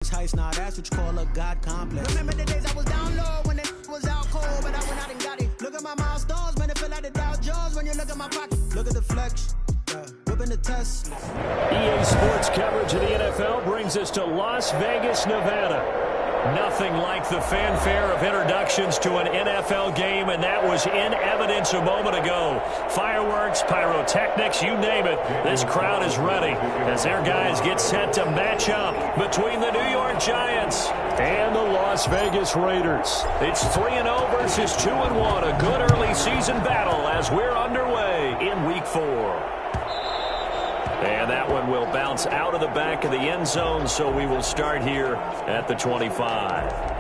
Heist, now that's what you call a God complex. Remember the days I was down low when it was out cold, but I went out and got it. Look at my milestones, man, it feel like the Dow Jones when you look at my pocket. Look at the flex, whipping the test. EA Sports coverage of the NFL brings us to Las Vegas, Nevada. Nothing like the fanfare of introductions to an NFL game, and that was in evidence a moment ago. Fireworks, pyrotechnics, you name it. This crowd is ready as their guys get set to match up between the New York Giants and the Las Vegas Raiders. It's 3-0 versus 2-1, a good early season battle as we're underway in Week 4. And that one will bounce out of the back of the end zone, so we will start here at the 25.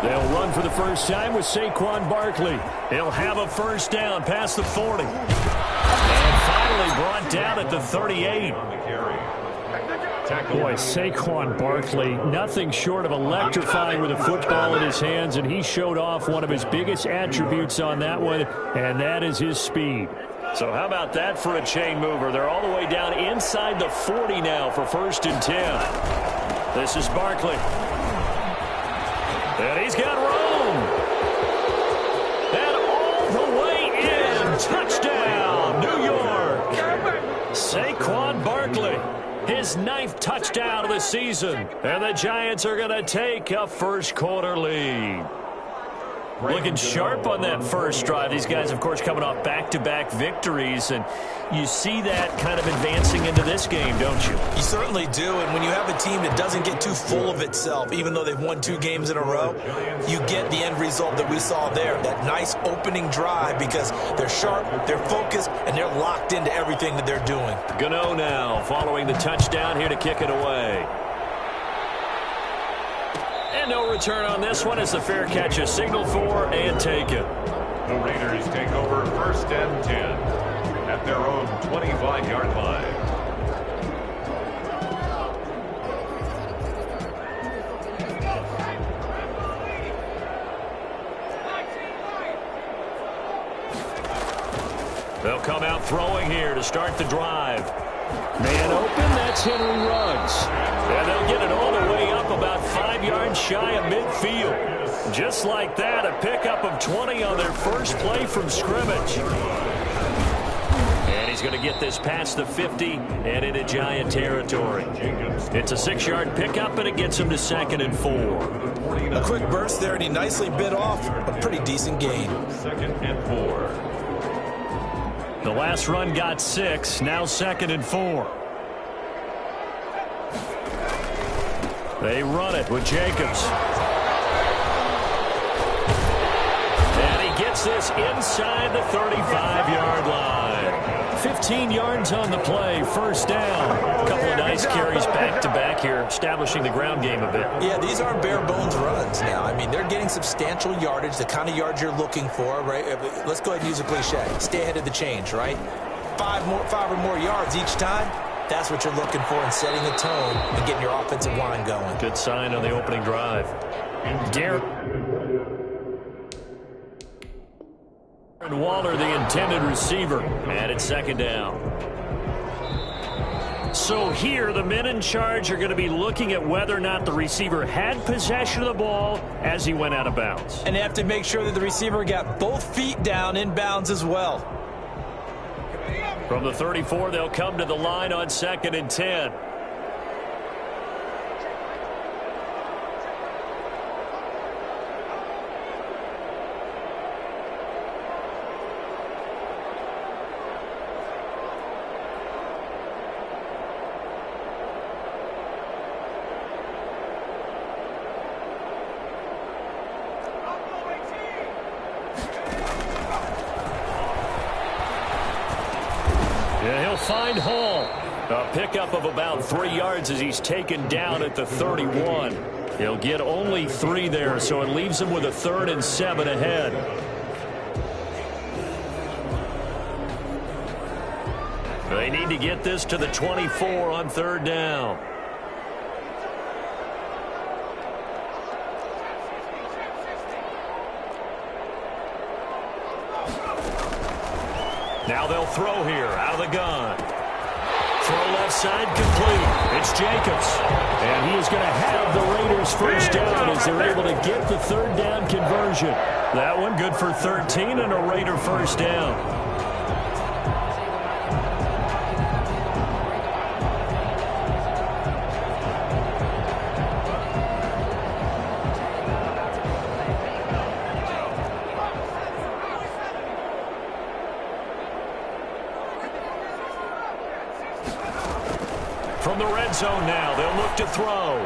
They'll run for the first time with Saquon Barkley. He'll have a first down past the 40. And finally brought down at the 38. Boy, Saquon Barkley, nothing short of electrifying with a football in his hands, and he showed off one of his biggest attributes on that one, and that is his speed. So how about that for a chain mover? They're all the way down inside the 40 now for 1st and 10. This is Barkley. And he's got room. And all the way in. Touchdown, New York. Saquon Barkley, his 9th touchdown of the season. And the Giants are going to take a first quarter lead. Looking sharp on that first drive. These guys, of course, coming off back-to-back victories, and you see that kind of advancing into this game, don't you? You certainly do, and when you have a team that doesn't get too full of itself, even though they've won 2 games in a row, you get the end result that we saw there, that nice opening drive, because they're sharp, they're focused, and they're locked into everything that they're doing. Gano now following the touchdown here to kick it away. And no return on this one as the fair catch is signaled for and taken. The Raiders take over 1st and 10 at their own 25-yard line. They'll come out throwing here to start the drive. Man open, that's Henry Ruggs. And they'll get it all the way up about 5 yards shy of midfield. Just like that, a pickup of 20 on their first play from scrimmage. And he's going to get this past the 50 and into Giant territory. It's a 6-yard pickup, and it gets him to 2nd and 4. A quick burst there, and he nicely bit off a pretty decent gain. 2nd and 4. The last run got 6, now 2nd and 4. They run it with Jacobs. And he gets this inside the 35-yard line. 15 yards on the play, 1st down. A couple of nice carries back-to-back here, establishing the ground game a bit. Yeah, these aren't bare-bones runs now. I mean, they're getting substantial yardage, the kind of yards you're looking for, right? Let's go ahead and use a cliche. Stay ahead of the change, right? 5 or more yards each time. That's what you're looking for in setting the tone and getting your offensive line going. Good sign on the opening drive. Darren Waller, the intended receiver, and it's 2nd down. So here, the men in charge are going to be looking at whether or not the receiver had possession of the ball as he went out of bounds. And they have to make sure that the receiver got both feet down in bounds as well. From the 34, they'll come to the line on 2nd and 10. Find Hall. A pickup of about 3 yards as he's taken down at the 31. He'll get only 3 there, so it leaves him with a 3rd and 7 ahead. They need to get this to the 24 on third down. Now they'll throw here out of the gun. Throw left side complete. It's Jacobs. And he is going to have the Raiders first down as they're able to get the third down conversion. That one good for 13 and a Raider first down. From the red zone now, they'll look to throw.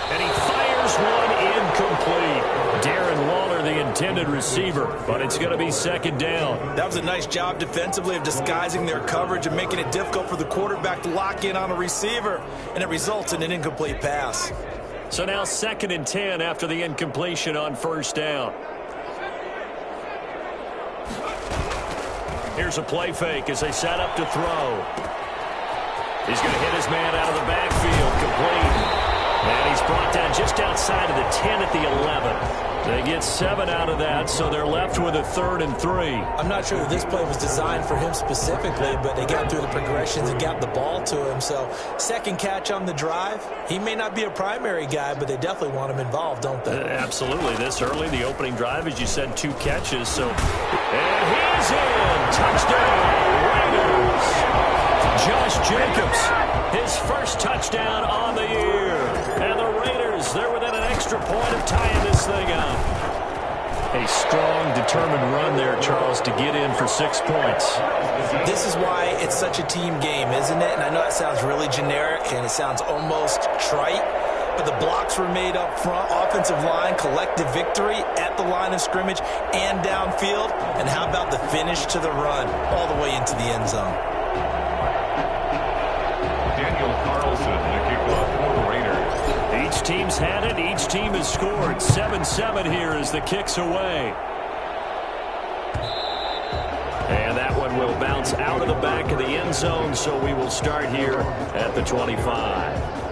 And he fires one incomplete. Darren Waller, the intended receiver, but it's going to be second down. That was a nice job defensively of disguising their coverage and making it difficult for the quarterback to lock in on a receiver, and it results in an incomplete pass. So now 2nd and 10 after the incompletion on first down. Here's a play fake as they set up to throw. He's going to hit his man out of the backfield, complete. And he's brought down just outside of the 10 at the 11. They get 7 out of that, so they're left with a 3rd and 3. I'm not sure that this play was designed for him specifically, but they got through the progressions and got the ball to him. So, second catch on the drive. He may not be a primary guy, but they definitely want him involved, don't they? Absolutely. This early, the opening drive, as you said, 2 catches. So, and he's in. Touchdown, Raiders. Josh Jacobs, his first touchdown on the year. And the Raiders, they're within an extra point of tying this thing up. A strong, determined run there, Charles, to get in for 6 points. This is why it's such a team game, isn't it? And I know it sounds really generic and it sounds almost trite, but the blocks were made up front, offensive line, collective victory at the line of scrimmage and downfield. And how about the finish to the run all the way into the end zone? Each team's had it. Each team has scored. 7-7 here as the kick's away. And that one will bounce out of the back of the end zone, so we will start here at the 25.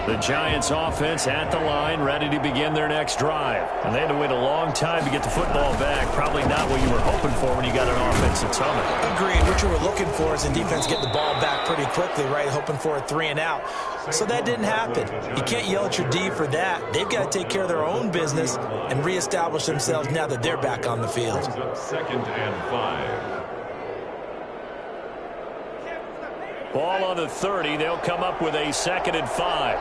The Giants offense at the line, ready to begin their next drive. And they had to wait a long time to get the football back. Probably not what you were hoping for when you got an offensive summit. Agreed. What you were looking for is the defense get the ball back pretty quickly, right? Hoping for a 3 and out. So that didn't happen. You can't yell at your D for that. They've got to take care of their own business and reestablish themselves now that they're back on the field. 2nd and 5. Ball on the 30. They'll come up with a 2nd and 5.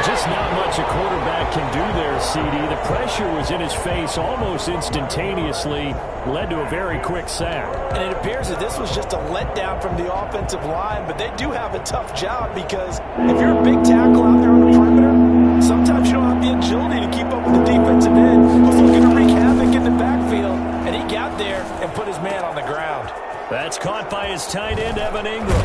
Just not much a quarterback can do there, CD. The pressure was in his face almost instantaneously, led to a very quick sack. And it appears that this was just a letdown from the offensive line, but they do have a tough job because if you're a big tackle out there on the perimeter, sometimes you don't have the agility to keep up with the defensive end who's looking to wreak havoc in the backfield, and he got there and put his man on the ground. That's caught by his tight end, Evan Ingram.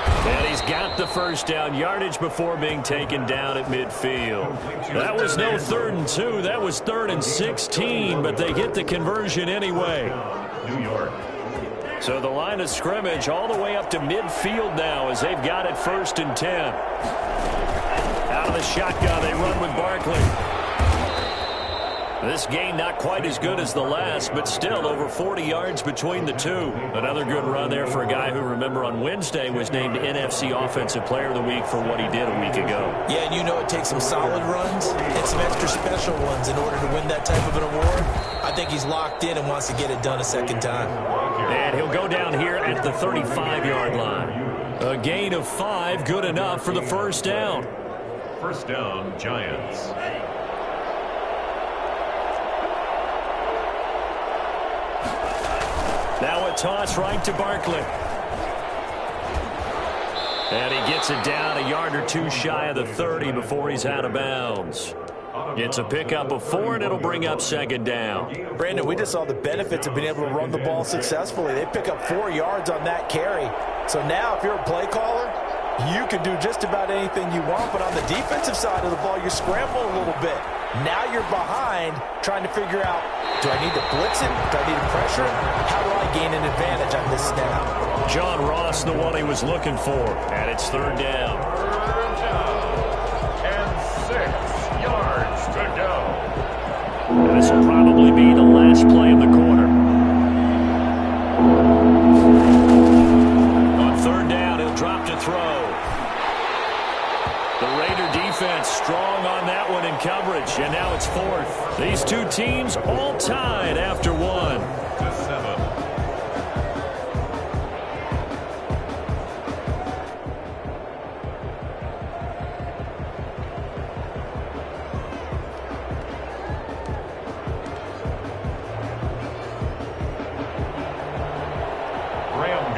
And he's got the first down yardage before being taken down at midfield. That was no 3rd and 2. That was 3rd and 16, but they get the conversion anyway. New York. So the line of scrimmage all the way up to midfield now as they've got it 1st and 10. Out of the shotgun, they run with Barkley. This game not quite as good as the last, but still over 40 yards between the two. Another good run there for a guy who, remember, on Wednesday was named NFC Offensive Player of the Week for what he did a week ago. Yeah, and you know it takes some solid runs and some extra special ones in order to win that type of an award. I think he's locked in and wants to get it done a second time. And he'll go down here at the 35-yard line. A gain of 5, good enough for the first down. First down, Giants. Now a toss right to Barkley. And he gets it down a yard or two shy of the 30 before he's out of bounds. It's a pickup of 4, and it'll bring up second down. Brandon, we just saw the benefits of being able to run the ball successfully. They pick up 4 yards on that carry. So now if you're a play caller, you can do just about anything you want, but on the defensive side of the ball, you're scrambling a little bit. Now you're behind trying to figure out, do I need to blitz him? Do I need to pressure him? How do I gain an advantage on this snap? John Ross, the one he was looking for, and it's third down. Third down and 6 yards to go. And this will probably be the last play of the quarter. On third down, he'll drop to throw. The Raider defense strong on that one in coverage, and now it's 4th. These two teams all tied after 1. To 7.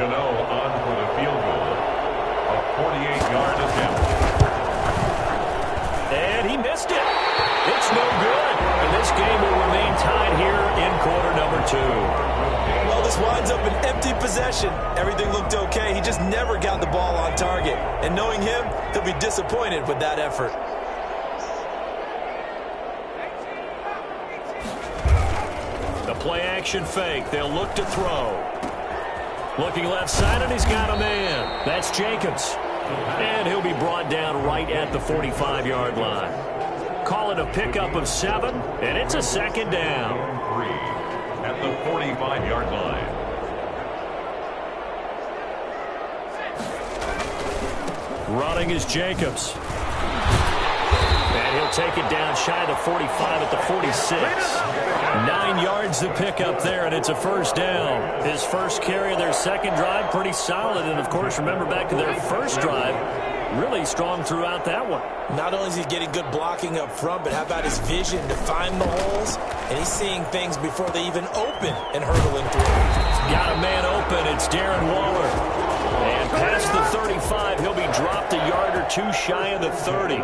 On for the field goal. A 48-yard attempt. And he missed it. It's no good. And this game will remain tied here in quarter number 2. Well, this winds up an empty possession. Everything looked okay. He just never got the ball on target. And knowing him, he'll be disappointed with that effort. The play action fake. They'll look to throw. Looking left side, and he's got a man. That's Jacobs. And he'll be brought down right at the 45-yard line. Call it a pickup of 7, and it's a second down. 3 at the 45-yard line. Running is Jacobs. And he'll take it down shy of the 45 at the 46. 9 yards to pick up there, and it's a first down. His first carry of their second drive, pretty solid. And, of course, remember back to their first drive, really strong throughout that one. Not only is he getting good blocking up front, but how about his vision to find the holes? And he's seeing things before they even open and hurdling through. Got a man open. It's Darren Waller. And past the 35, he'll be dropped a yard or 2 shy of the 30.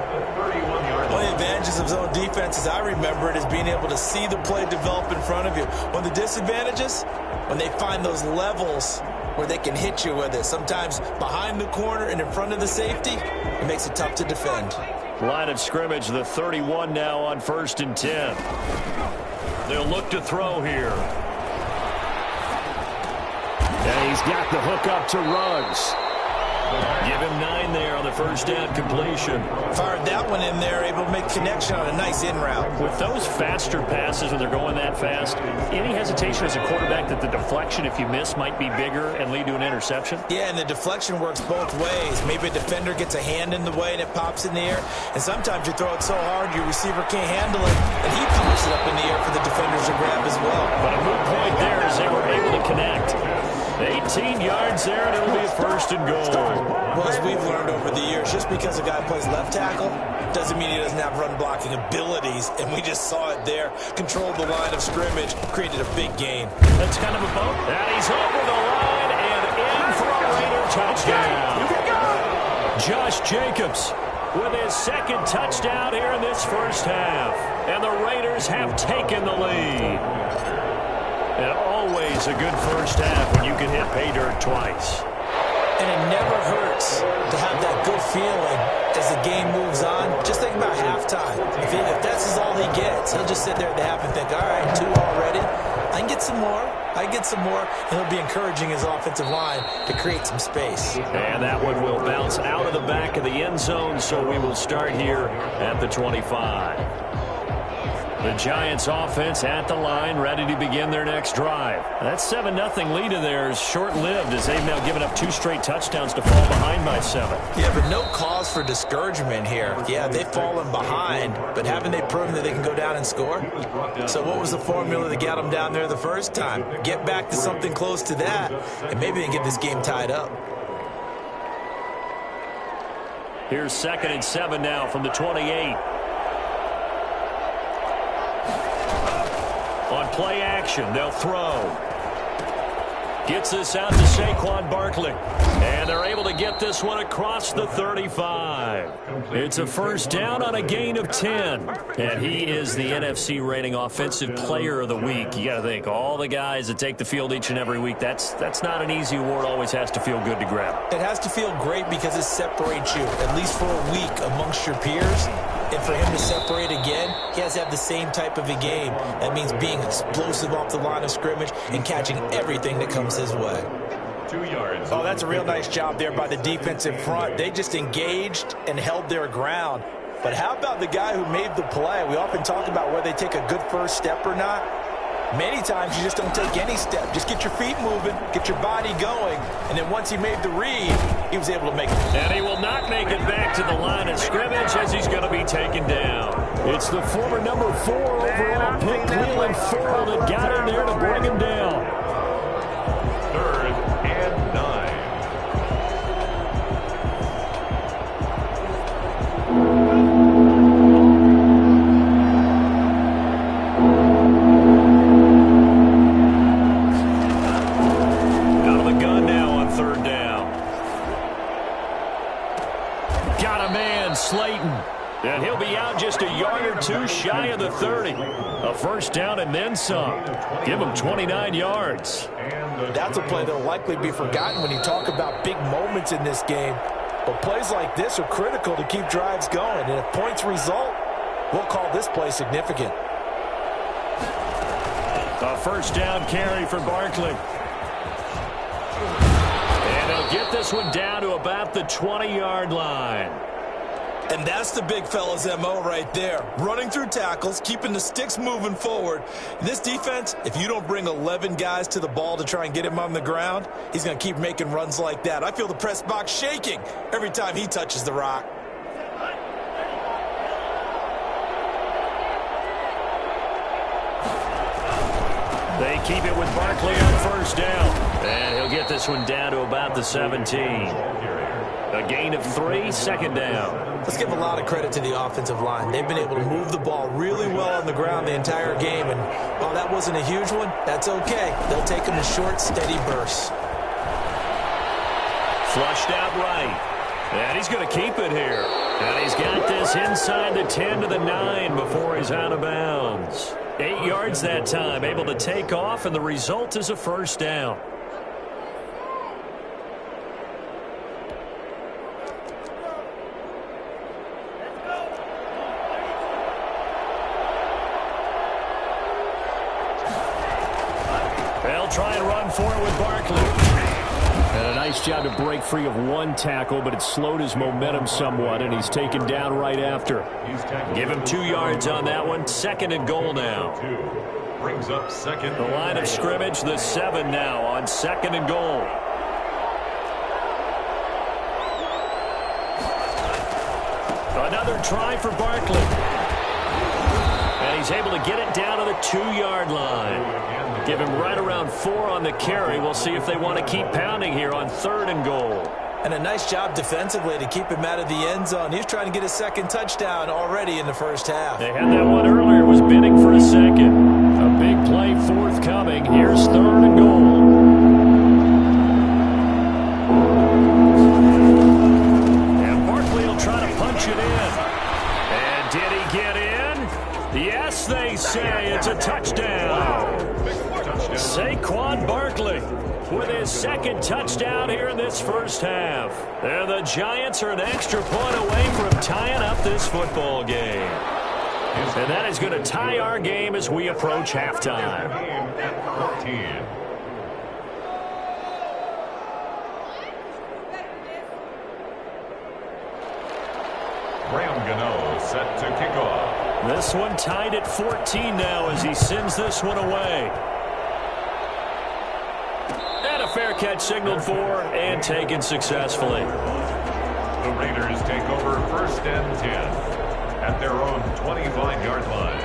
One of the advantages of zone defense, as I remember it, is being able to see the play develop in front of you. One of the disadvantages, when they find those levels where they can hit you with it. Sometimes behind the corner and in front of the safety, it makes it tough to defend. Line of scrimmage, the 31 now on 1st and 10. They'll look to throw here. And he's got the hook up to Ruggs. Give him 9 there on the first down completion. Fired that one in there, able to make connection on a nice in route. With those faster passes when they're going that fast, any hesitation as a quarterback that the deflection, if you miss, might be bigger and lead to an interception? Yeah, and the deflection works both ways. Maybe a defender gets a hand in the way and it pops in the air. And sometimes you throw it so hard your receiver can't handle it, and he pops it up in the air for the defenders to grab as well. But a moot point there as they were able to connect. 18 yards there, and it'll be a first and goal. Well, as we've learned over the years, just because a guy plays left tackle doesn't mean he doesn't have run blocking abilities, and we just saw it there. Controlled the line of scrimmage, created a big gain. That's kind of a bump. And he's over the line and in for a Raider touchdown. Josh Jacobs with his second touchdown here in this first half. And the Raiders have taken the lead. And always a good first half when you can hit pay dirt twice. And it never hurts to have that good feeling as the game moves on. Just think about halftime. If that's all he gets, he'll just sit there at the half and think, all right, 2 already. I can get some more. I can get some more. And he'll be encouraging his offensive line to create some space. And that one will bounce out of the back of the end zone, so we will start here at the 25. The Giants offense at the line, ready to begin their next drive. That 7-0 lead of theirs short-lived as they've now given up 2 straight touchdowns to fall behind by 7. Yeah, but no cause for discouragement here. Yeah, they've fallen behind, but haven't they proven that they can go down and score? So what was the formula that got them down there the first time? Get back to something close to that, and maybe they can get this game tied up. Here's 2nd and 7 now from the 28. On play action, they'll throw. Gets this out to Saquon Barkley. And they're able to get this one across the 35. It's a first down on a gain of 10. And he is the NFC rating Offensive Player of the Week. You got to think, all the guys that take the field each and every week, that's not an easy award. Always has to feel good to grab. It has to feel great because it separates you, at least for a week, amongst your peers. And for him to separate again, he has to have the same type of a game. That means being explosive off the line of scrimmage and catching everything that comes his way. 2 yards. Oh, that's a real nice job there by the defensive front. They just engaged and held their ground. But how about the guy who made the play? We often talk about whether they take a good first step or not. Many times you just don't take any step. Just get your feet moving, get your body going, and then once he made the read, he was able to make it. And he will not make it back to the line of scrimmage as he's going to be taken down. It's the former number 4 overall pick, Cleveland Ford, that got in there to bring him down. 3rd and 9. And he'll be out just a yard or two shy of the 30. A first down and then some. Give him 29 yards. That's a play that will likely be forgotten when you talk about big moments in this game. But plays like this are critical to keep drives going. And if points result, we'll call this play significant. A first down carry for Barkley. And he'll get this one down to about the 20-yard line. And that's the big fella's MO right there. Running through tackles, keeping the sticks moving forward. This defense, if you don't bring 11 guys to the ball to try and get him on the ground, he's going to keep making runs like that. I feel the press box shaking every time he touches the rock. They keep it with Barkley on first down. And he'll get this one down to about the 17. A gain of 3, second down. Let's give a lot of credit to the offensive line. They've been able to move the ball really well on the ground the entire game. And while that wasn't a huge one, that's okay. They'll take them in short, steady bursts. Flushed out right. And he's going to keep it here. And he's got this inside the 10 to the 9 before he's out of bounds. 8 yards that time, able to take off, and the result is a first down. They'll try and run for it with Barkley. And a nice job to break free of one tackle, but it slowed his momentum somewhat, and he's taken down right after. Give him 2 yards on that one. Second and goal now. Brings up second. The line of scrimmage, the 7 now on second and goal. Another try for Barkley. And he's able to get it down to the 2-yard line. Give him right around 4 on the carry. We'll see if they want to keep pounding here on third and goal. And a nice job defensively to keep him out of the end zone. He's trying to get a second touchdown already in the first half. They had that one earlier, was bidding for a second. A big play forthcoming. Here's third and goal. And Barkley will try to punch it in. And did he get in? Yes, they say it's a touchdown. Saquon Barkley with his second touchdown here in this first half. And the Giants are an extra point away from tying up this football game. And that is going to tie our game as we approach halftime. Graham Gano set to kick off. This one tied at 14 now as he sends this one away. And a fair catch signaled for and taken successfully. The Raiders take over first and 10 at their own 25-yard line.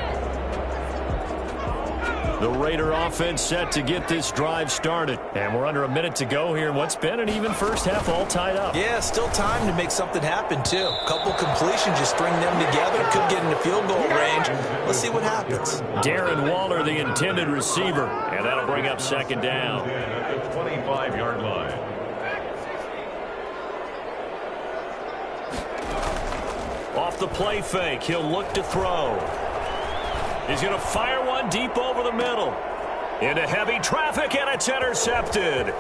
The Raider offense set to get this drive started. And we're under a minute to go here in what's been an even first half, all tied up. Yeah, still time to make something happen, too. A couple completions, just string them together. Could get into field goal range. Let's see what happens. Darren Waller, the intended receiver. And that'll bring up second down. At the 25-yard line. Off the play fake, he'll look to throw. He's going to fire one deep over the middle. Into heavy traffic, and it's intercepted.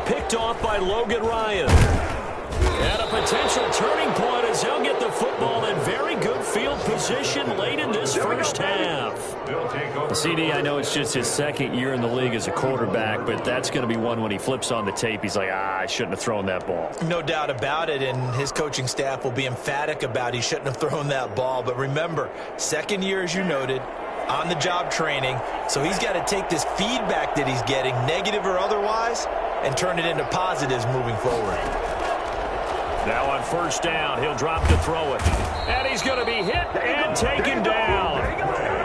Picked off by Logan Ryan. And a potential turning point as he'll get the football in very good field position late in this first half. CD, I know it's just his second year in the league as a quarterback, but that's going to be one when he flips on the tape. He's like, I shouldn't have thrown that ball. No doubt about it, and his coaching staff will be emphatic about he shouldn't have thrown that ball. But remember, second year, as you noted, on-the-job training, so he's got to take this feedback that he's getting, negative or otherwise, and turn it into positives moving forward. Now on first down, he'll drop to throw it. And he's going to be hit and taken down.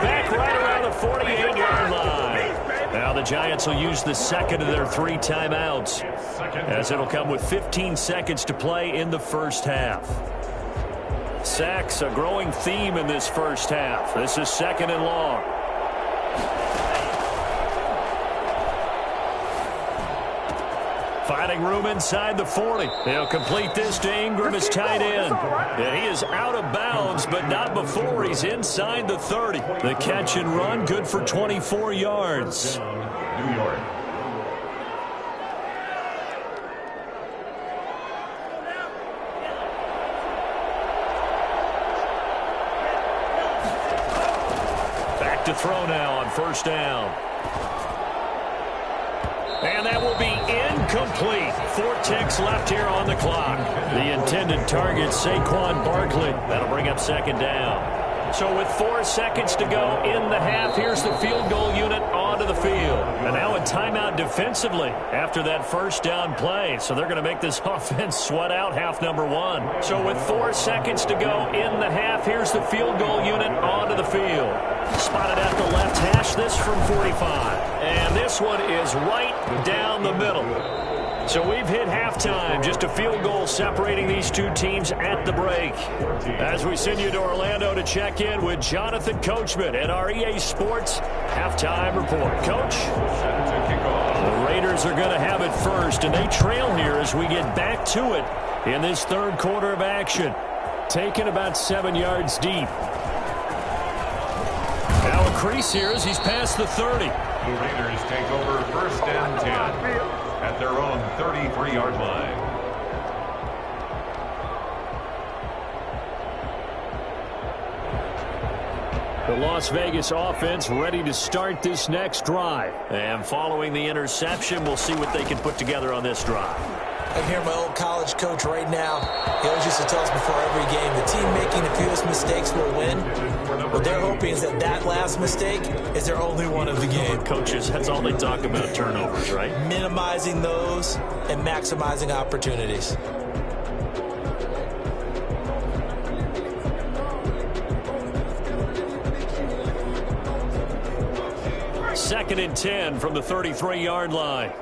Back right around the 48-yard line. Now the Giants will use the second of their 3 timeouts, as it'll come with 15 seconds to play in the first half. Sacks, a growing theme in this first half. This is second and long. Finding room inside the 40. He'll complete this to Ingram, his tight end. And he is out of bounds, but not before he's inside the 30. The catch and run, good for 24 yards. New York. Back to throw now on first down. And that will be incomplete. 4 ticks left here on the clock. The intended target, Saquon Barkley. That'll bring up second down. So with 4 seconds to go in the half, here's the field goal unit onto the field. And now a timeout defensively after that first down play. So they're going to make this offense sweat out half number 1. So with 4 seconds to go in the half, here's the field goal unit onto the field. Spotted at the left hash, this from 45. And this one is right down the middle. So we've hit halftime, just a field goal separating these two teams at the break. As we send you to Orlando to check in with Jonathan Coachman at our EA Sports Halftime Report. Coach? The Raiders are going to have it first, and they trail here as we get back to it in this third quarter of action. Taken about 7 yards deep. Now a crease here as he's past the 30. The Raiders take over first and 10 at their own 33-yard line. The Las Vegas offense ready to start this next drive. And following the interception, we'll see what they can put together on this drive. I hear my old college coach right now. He always used to tell us before every game, the team making the fewest mistakes will win. What they're hoping is that that last mistake is their only one of the game. Coaches, that's all they talk about, turnovers, right? Minimizing those and maximizing opportunities. Second and 10 from the 33-yard line.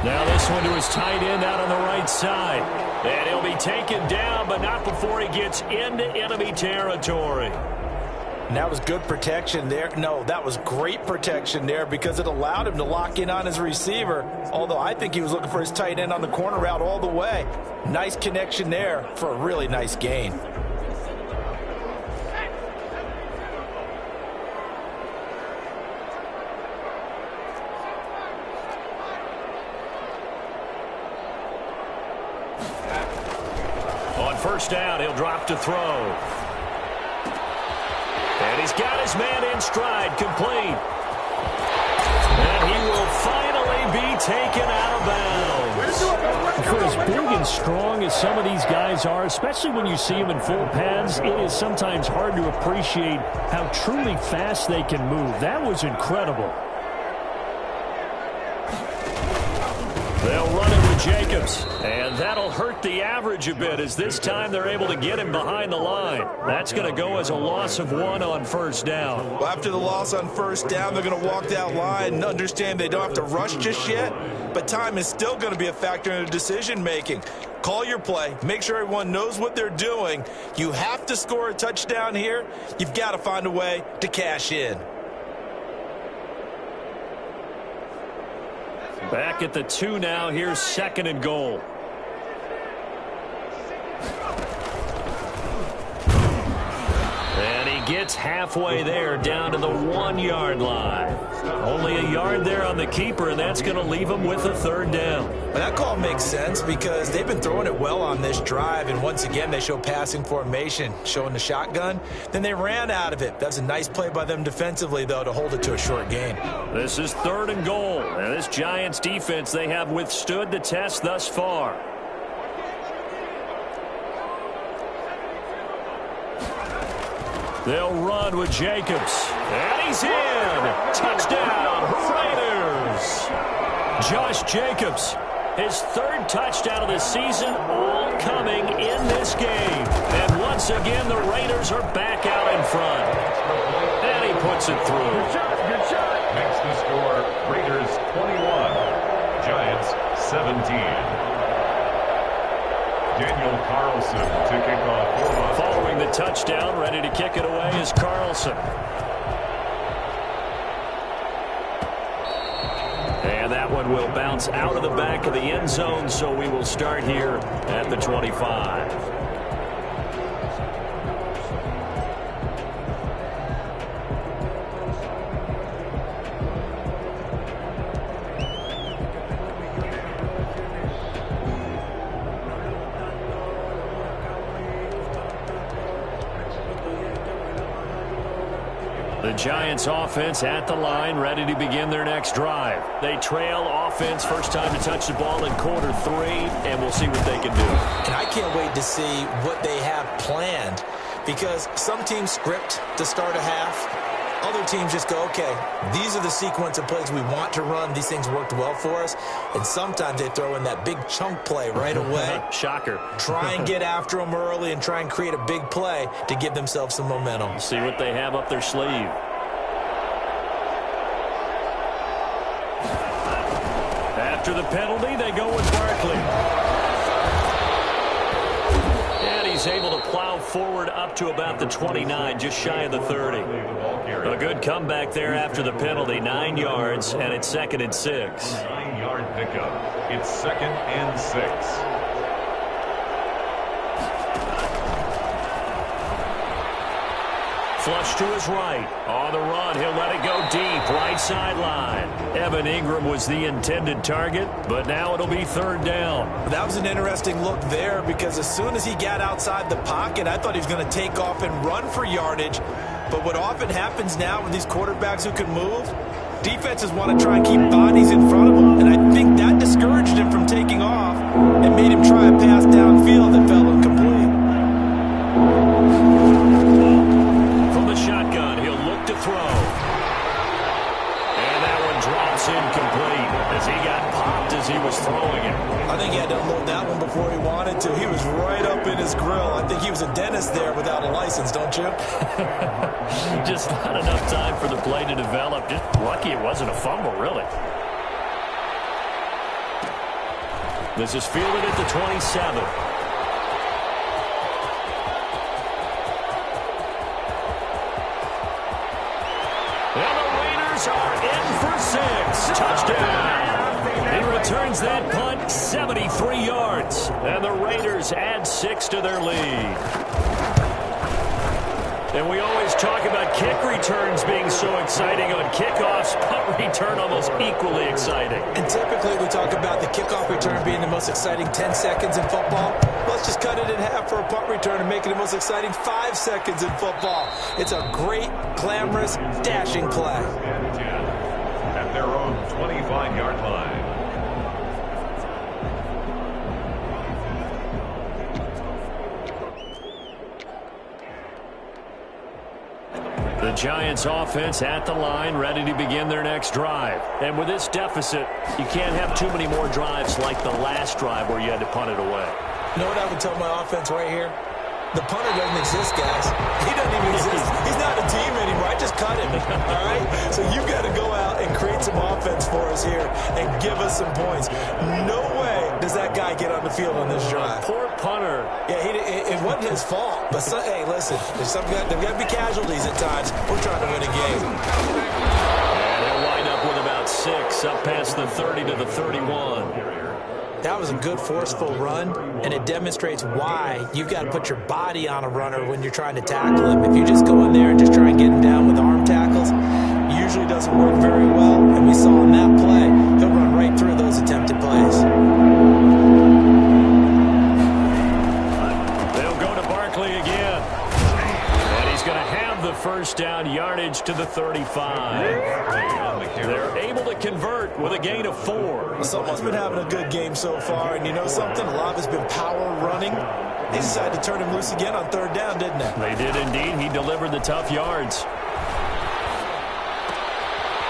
Now this one to his tight end out on the right side. And he'll be taken down, but not before he gets into enemy territory. And that was good protection there. No, that was great protection there because it allowed him to lock in on his receiver. Although I think he was looking for his tight end on the corner route all the way. Nice connection there for a really nice gain. On first down, he'll drop to throw. And he's got his man in stride, complete. And he will finally be taken out of bounds. For as big and strong as some of these guys are, especially when you see them in full pads, it is sometimes hard to appreciate how truly fast they can move. That was incredible. They'll run it with Jacobs. Jacobs. And that'll hurt the average a bit as this time they're able to get him behind the line. That's going to go as a loss of 1 on first down. Well, after the loss on first down, they're going to walk that line and understand they don't have to rush just yet, but time is still going to be a factor in the decision-making. Call your play. Make sure everyone knows what they're doing. You have to score a touchdown here. You've got to find a way to cash in. Back at the 2 now. Here's 2nd and goal. And he gets halfway there down to the 1-yard line. Only a yard there on the keeper, and that's going to leave him with a 3rd down. Well, that call makes sense because they've been throwing it well on this drive, and once again they show passing formation, showing the shotgun. Then they ran out of it. That's a nice play by them defensively, though, to hold it to a short gain. This is 3rd and goal, and this Giants defense, they have withstood the test thus far. They'll run with Jacobs. And he's in. Touchdown, Raiders. Josh Jacobs, his 3rd touchdown of the season, all coming in this game. And once again, the Raiders are back out in front. And he puts it through. Good shot. Makes the score Raiders 21, Giants 17. Daniel Carlson to kick off. Following the touchdown, ready to kick it away is Carlson. And that one will bounce out of the back of the end zone, so we will start here at the 25. The Giants offense at the line, ready to begin their next drive. They trail offense, first time to touch the ball in quarter 3, and we'll see what they can do. And I can't wait to see what they have planned, because some teams script to start a half. Other teams just go, okay, these are the sequence of plays we want to run. These things worked well for us. And sometimes they throw in that big chunk play right away. Shocker. Try and get after them early and try and create a big play to give themselves some momentum. See what they have up their sleeve. After the penalty, they go with Barkley. He's able to plow forward up to about the 29, just shy of the 30. A good comeback there after the penalty, 9 yards, and it's 2nd and 6. 9-yard pickup. It's 2nd and 6. Flush to his right. On the run, he'll let it go deep, right sideline. Evan Ingram was the intended target, but now it'll be 3rd down. That was an interesting look there, because as soon as he got outside the pocket, I thought he was going to take off and run for yardage. But what often happens now with these quarterbacks who can move, defenses want to try and keep bodies in front of them. And I think that discouraged him from taking off and made him try a pass downfield that fell incomplete. From the shotgun, he'll look to throw. And that one drops incomplete as he got popped as he was throwing it. I think he had to unload that one before he wanted to. He was right up in his grill. I think he was a dentist there without a license, don't you? Just not enough time for the play to develop. Just lucky it wasn't a fumble, really. This is fielded at the 27. And the Raiders are in for 6. Touchdown. He returns that punt 73 yards. And the Raiders add 6 to their lead. And we always talk about kick returns being so exciting on kickoffs. Punt return almost equally exciting. And typically we talk about the kickoff return being the most exciting 10 seconds in football. Let's just cut it in half for a punt return and make it the most exciting 5 seconds in football. It's a great, glamorous, dashing play. At their own 25-yard line. The The Giants offense at the line, ready to begin their next drive. And with this deficit, you can't have too many more drives like the last drive where you had to punt it away. You know what I would tell my offense right here? The punter doesn't exist, guys. He doesn't even exist. He's not a team anymore. I just cut him, all right? So you've got to go out and create some offense for us here and give us some points. No way does that guy get on the field on this drive. Poor punter. Yeah, it wasn't his fault. But, hey, listen, there's got to be casualties at times. We're trying to win a game. And he'll wind up with about 6, up past the 30 to the 31. That was a good, forceful run, and it demonstrates why you've got to put your body on a runner when you're trying to tackle him. If you just go in there and just try and get him down with arm tackles, usually doesn't work very well. And we saw in that play, he'll run right through those attempted plays. They'll go to Barkley again. And he's going to have the first down, yardage to the 35. They're able to convert with a gain of 4. Someone's been having a good game so far, and you know something? A lot of it's been power running. They decided to turn him loose again on 3rd down, didn't they? They did indeed. He delivered the tough yards.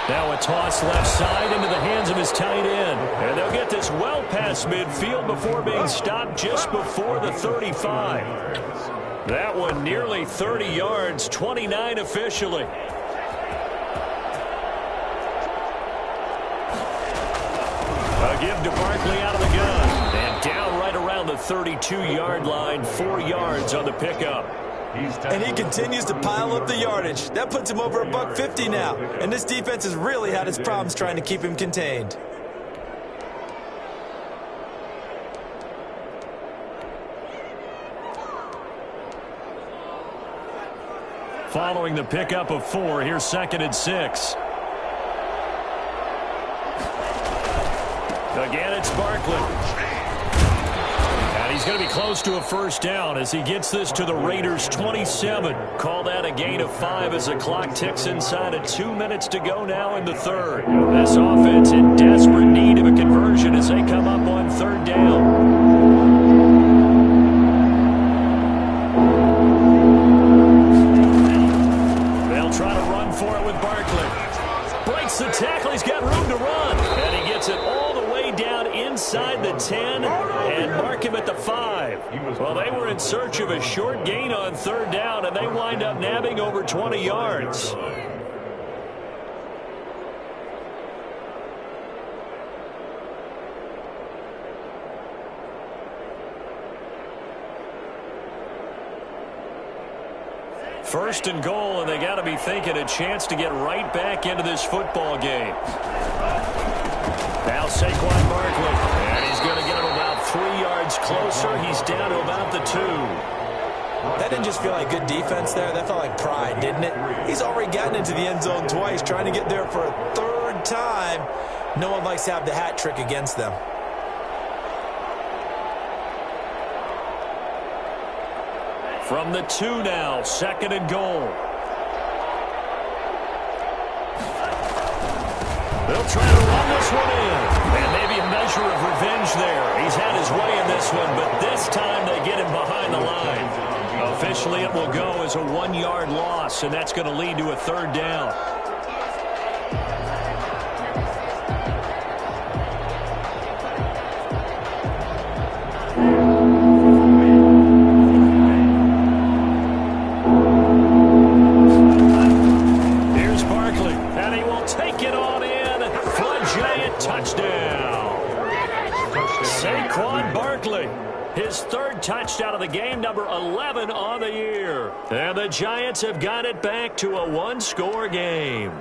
Now a toss left side into the hands of his tight end. And they'll get this well past midfield before being stopped just before the 35. That one nearly 30 yards, 29 officially. A give to Barkley out of the gun. And down right around the 32-yard line, 4 yards on the pickup. And he continues to pile up the yardage. That puts him over $150 now. And this defense has really had its problems trying to keep him contained. Following the pickup of 4, here's 2nd and 6. Again, it's Barkley. And he's going to be close to a first down as he gets this to the Raiders' 27. Call that a gain of 5 as the clock ticks inside of 2 minutes to go now in the 3rd. This offense in desperate need of a conversion as they come up on 3rd down. They'll try to run for it with Barkley. Breaks the tackle. He's got room to run. And he gets it all the way down inside the 10 and mark him at the 5. Well, they were in search of a short gain on 3rd down, and they wind up nabbing over 20 yards. First and goal, and they got to be thinking a chance to get right back into this football game. Now Saquon Barkley, and he's going to get him about 3 yards closer. He's down to about the 2. That didn't just feel like good defense there. That felt like pride, didn't it? He's already gotten into the end zone twice, trying to get there for a 3rd time. No one likes to have the hat trick against them. From the 2 now, 2nd and goal. They'll try to run this one in. And maybe a measure of revenge there. He's had his way in this one, but this time they get him behind the line. Officially, it will go as a 1-yard loss, and that's going to lead to a 3rd down. Saquon Barkley, his 3rd touchdown of the game, number 11 on the year. And the Giants have got it back to a 1-score game.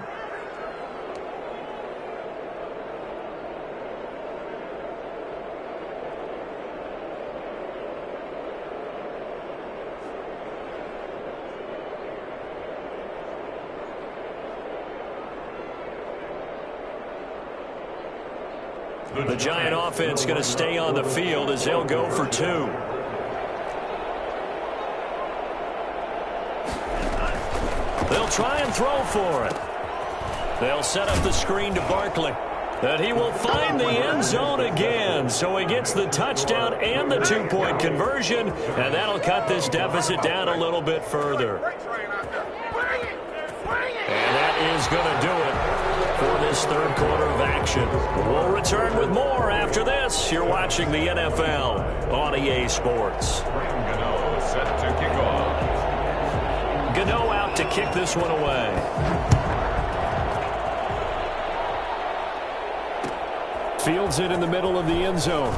The Giant offense going to stay on the field as they'll go for 2. They'll try and throw for it. They'll set up the screen to Barkley. And he will find the end zone again. So he gets the touchdown and the 2-point conversion. And that'll cut this deficit down a little bit further. is going to do it for this third quarter of action. We'll return with more after this. You're watching the NFL on EA Sports. Gano set to kick off. Gano out to kick this one away. Fields it in the middle of the end zone.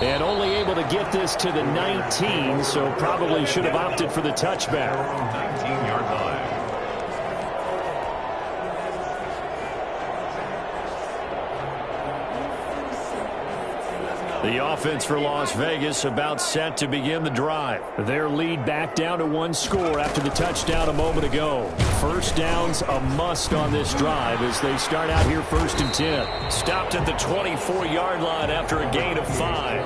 And only able to get this to the 19, so probably should have opted for the touchback. 19-yard line. The offense for Las Vegas about set to begin the drive. Their lead back down to one score after the touchdown a moment ago. First down's a must on this drive as they start out here 1st and 10. Stopped at the 24-yard line after a gain of 5.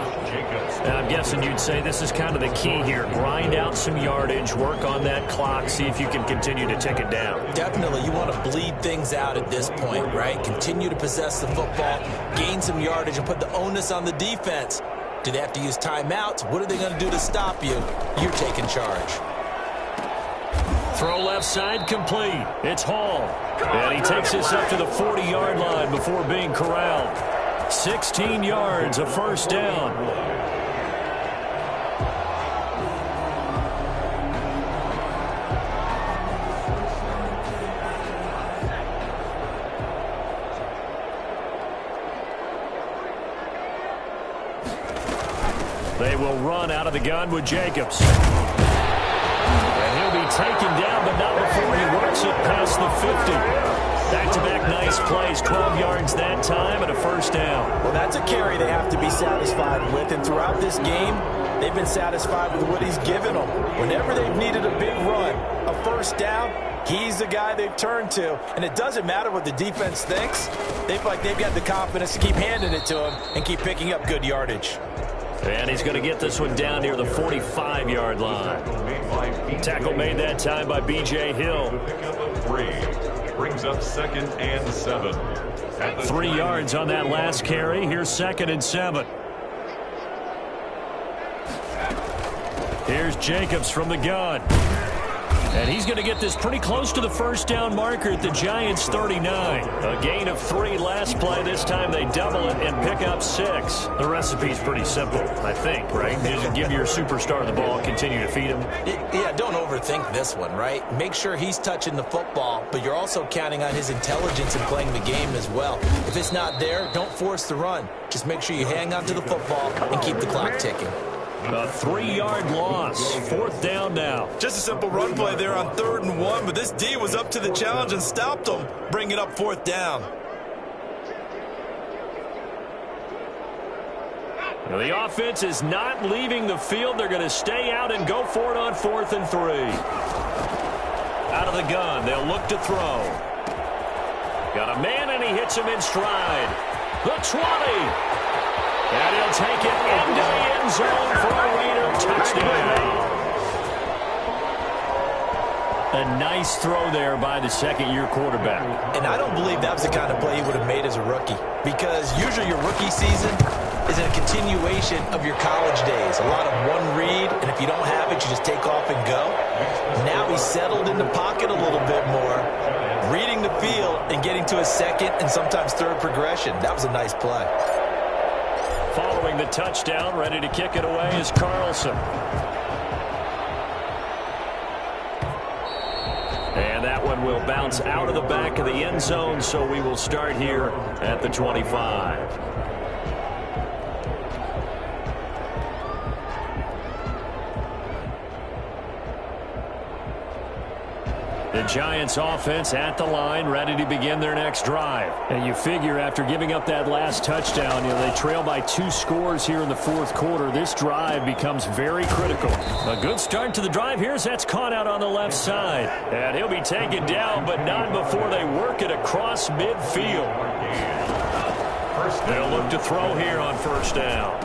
And I'm guessing you'd say this is kind of the key here. Grind out some yardage, work on that clock, see if you can continue to tick it down. Definitely, you want to bleed things out at this point, right? Continue to possess the football, gain some yardage, and put the onus on the defense. Do they have to use timeouts? What are they going to do to stop you? You're taking charge. Throw left side complete. It's Hall. And he takes this up to the 40-yard line before being corralled. 16 yards, a first down. They will run out of the gun with Jacobs. And he'll be taken down, but not before he works it past the 50. Back-to-back nice plays, 12 yards that time and a first down. Well, that's a carry they have to be satisfied with, and throughout this game, they've been satisfied with what he's given them. Whenever they've needed a big run, a first down, he's the guy they've turned to. And it doesn't matter what the defense thinks. They feel like they've got the confidence to keep handing it to him and keep picking up good yardage. And he's going to get this one down near the 45-yard line. Tackle made that time by B.J. Hill. Pick up a 3. Brings up 2nd and 7. 3 yards on that last carry. Here's 2nd and 7. Here's Jacobs from the gun. And he's going to get this pretty close to the first down marker at the Giants' 39. A gain of 3 last play. This time they double it and pick up 6. The recipe's pretty simple, I think, right? Just give your superstar the ball, continue to feed him. Yeah, don't overthink this one, right? Make sure he's touching the football, but you're also counting on his intelligence in playing the game as well. If it's not there, don't force the run. Just make sure you hang on to the football and keep the clock ticking. A 3-yard loss. 4th down now. Just a simple run play there on 3rd and 1, but this D was up to the challenge and stopped them, bringing up 4th down. Now the offense is not leaving the field. They're going to stay out and go for it on 4th and 3. Out of the gun. They'll look to throw. Got a man, and he hits him in stride. The 20. And he'll take it into the end zone for a Raider touchdown. A nice throw there by the second-year quarterback. And I don't believe that was the kind of play he would have made as a rookie, because usually your rookie season is a continuation of your college days. A lot of one read, and if you don't have it, you just take off and go. Now he's settled in the pocket a little bit more, reading the field and getting to his second and sometimes third progression. That was a nice play. Following the touchdown, ready to kick it away is Carlson. And that one will bounce out of the back of the end zone, so we will start here at the 25. The Giants offense at the line, ready to begin their next drive. And you figure after giving up that last touchdown, they trail by 2 scores here in the 4th quarter. This drive becomes very critical. A good start to the drive here as that's caught out on the left side. And he'll be taken down, but not before they work it across midfield. They'll look to throw here on 1st down.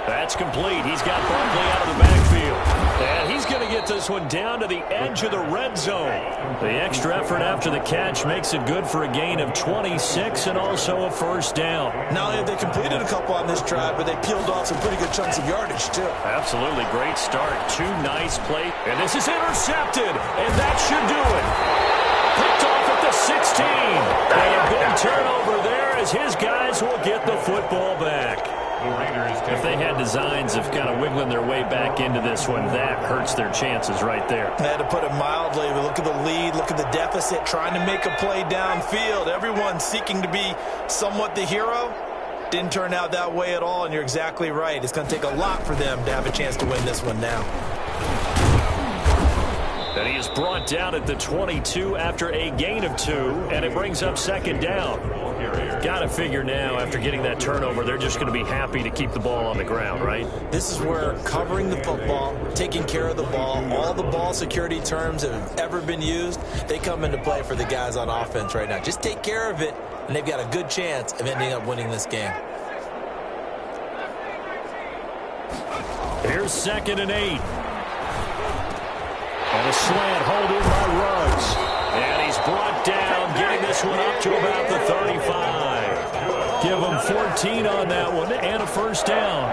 That's complete. He's got Barkley out of the backfield. And he's going to get this one down to the edge of the red zone. The extra effort after the catch makes it good for a gain of 26 and also a first down. Not only have they completed a couple on this drive, but they peeled off some pretty good chunks of yardage, too. Absolutely great start. 2 nice plays. And this is intercepted, and that should do it. Picked off at the 16. And a big turnover there as his guys will get the football back. If they had designs of kind of wiggling their way back into this one, that hurts their chances right there. I had to put it mildly, but look at the lead, look at the deficit, trying to make a play downfield. Everyone seeking to be somewhat the hero. Didn't turn out that way at all, and you're exactly right. It's going to take a lot for them to have a chance to win this one now. And he is brought down at the 22 after a gain of 2, and it brings up second down. Got to figure now, after getting that turnover, they're just going to be happy to keep the ball on the ground, right? This is where covering the football, taking care of the ball, all the ball security terms that have ever been used, they come into play for the guys on offense right now. Just take care of it, and they've got a good chance of ending up winning this game. Here's 2nd and 8. And a slant hold in by Ruggs. And he's brought down, getting this one up to about the 35. Give him 14 on that one and a first down.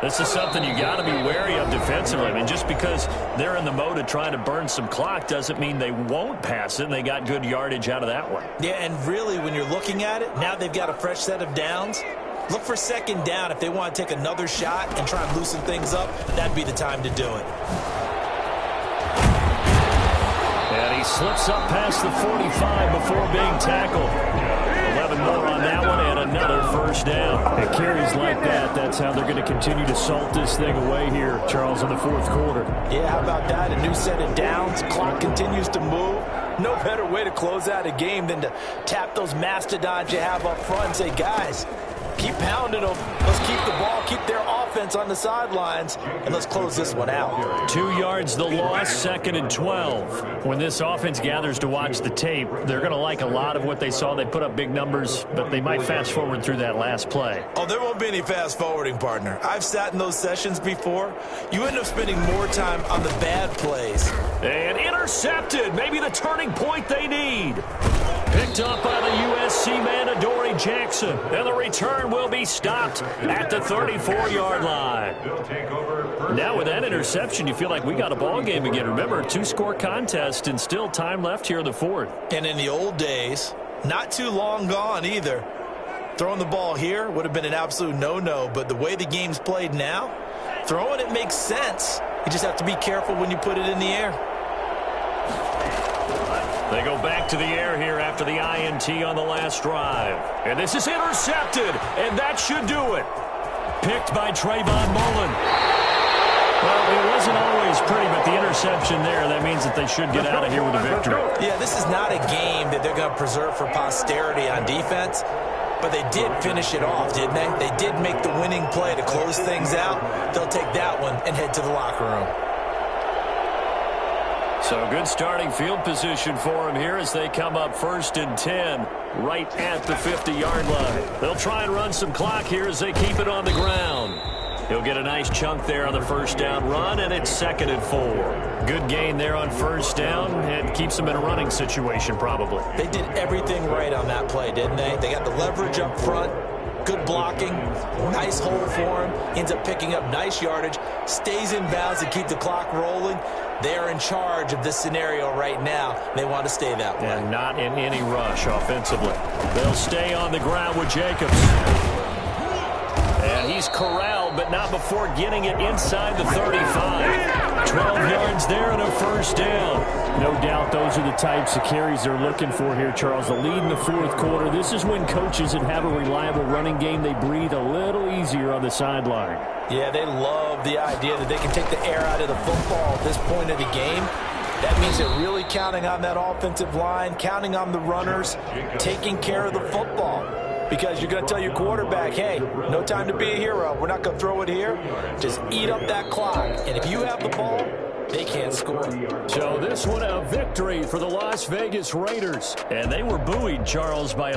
This is something you got to be wary of defensively. I mean, just because they're in the mode of trying to burn some clock doesn't mean they won't pass it, and they got good yardage out of that one. Yeah, and really, when you're looking at it, now they've got a fresh set of downs. Look for second down. If they want to take another shot and try and loosen things up, that'd be the time to do it. And he slips up past the 45 before being tackled. 11 more on that one and another first down. And carries like that, that's how they're going to continue to salt this thing away here, Charles, in the fourth quarter. Yeah, how about that? A new set of downs. Clock continues to move. No better way to close out a game than to tap those mastodons you have up front and say, guys, keep pounding them. Let's keep the ball, keep their offense on the sidelines, and let's close this one out. 2 yards the loss, 2nd and 12. When this offense gathers to watch the tape, they're going to like a lot of what they saw. They put up big numbers, but they might fast forward through that last play. Oh, there won't be any fast forwarding, partner. I've sat in those sessions before. You end up spending more time on the bad plays. And intercepted. Maybe the turning point they need. Picked up by the USC man, Adoree Jackson. And the return will be stopped at the 34-yard line. Now with that interception, you feel like we got a ball game again. Remember, 2-score contest and still time left here in the fourth. And in the old days, not too long gone either, throwing the ball here would have been an absolute no-no. But the way the game's played now, throwing it makes sense. You just have to be careful when you put it in the air. They go back to the air here after the INT on the last drive. And this is intercepted, and that should do it. Picked by Trayvon Mullen. Well, it wasn't always pretty, but the interception there, that means that they should get out of here with a victory. Yeah, this is not a game that they're going to preserve for posterity on defense, but they did finish it off, didn't they? They did make the winning play to close things out. They'll take that one and head to the locker room. So good starting field position for him here as they come up 1st and 10 right at the 50-yard line. They'll try and run some clock here as they keep it on the ground. He'll get a nice chunk there on the first down run, and it's 2nd and 4. Good gain there on first down and keeps them in a running situation probably. They did everything right on that play, didn't they? They got the leverage up front. Good blocking, nice hole for him, ends up picking up nice yardage, stays in bounds to keep the clock rolling. They're in charge of this scenario right now. They want to stay that way. And not in any rush offensively. They'll stay on the ground with Jacobs. And he's corralled, but not before getting it inside the 35. 12 yards there and a first down. No doubt those are the types of carries they're looking for here, Charles. The lead in the fourth quarter. This is when coaches that have a reliable running game, they breathe a little easier on the sideline. Yeah, they love the idea that they can take the air out of the football at this point of the game. That means they're really counting on that offensive line, counting on the runners, taking care of the football. Because you're going to tell your quarterback, hey, no time to be a hero. We're not going to throw it here. Just eat up that clock. And if you have the ball, they can't score. So this one a victory for the Las Vegas Raiders. And they were buoyed, Charles, by a